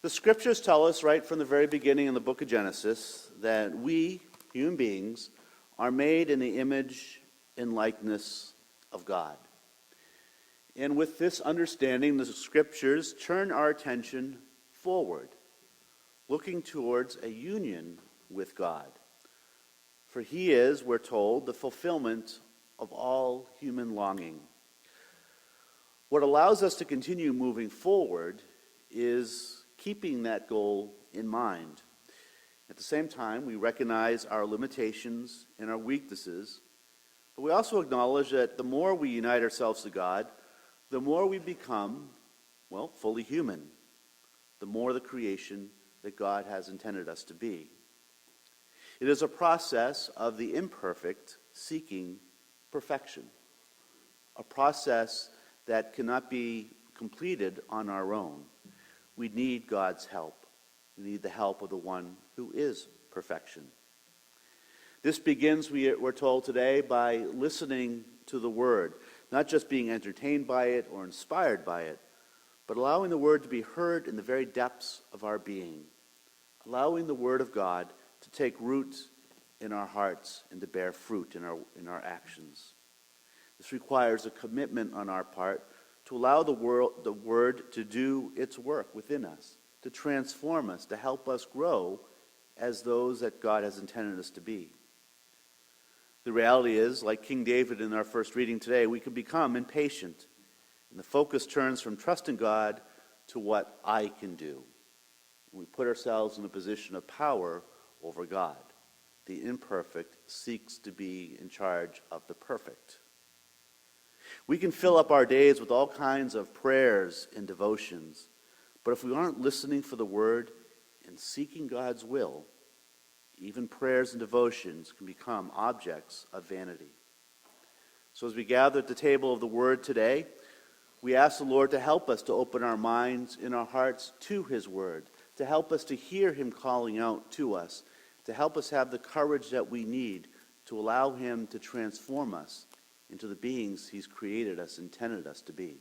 The scriptures tell us right from the very beginning in the book of Genesis that we, human beings, are made in the image and likeness of God. And with this understanding, the scriptures turn our attention forward, looking towards a union with God. For he is, we're told, the fulfillment of all human longing. What allows us to continue moving forward is keeping that goal in mind. At the same time, we recognize our limitations and our weaknesses, but we also acknowledge that the more we unite ourselves to God, the more we become, fully human, the more the creation that God has intended us to be. It is a process of the imperfect seeking perfection, a process that cannot be completed on our own. We need God's help. We need the help of the one who is perfection. This begins, we're told today, by listening to the Word, not just being entertained by it or inspired by it, but allowing the Word to be heard in the very depths of our being, allowing the Word of God to take root in our hearts and to bear fruit in our actions. This requires a commitment on our part to allow the Word to do its work within us, to transform us, to help us grow as those that God has intended us to be. The reality is, like King David in our first reading today, we can become impatient, and the focus turns from trusting God to what I can do. And we put ourselves in a position of power over God. The imperfect seeks to be in charge of the perfect. We can fill up our days with all kinds of prayers and devotions, but if we aren't listening for the Word and seeking God's will, even prayers and devotions can become objects of vanity. So as we gather at the table of the Word today, we ask the Lord to help us to open our minds and our hearts to His Word, to help us to hear Him calling out to us, to help us have the courage that we need to allow Him to transform us into the beings He's created us, intended us to be.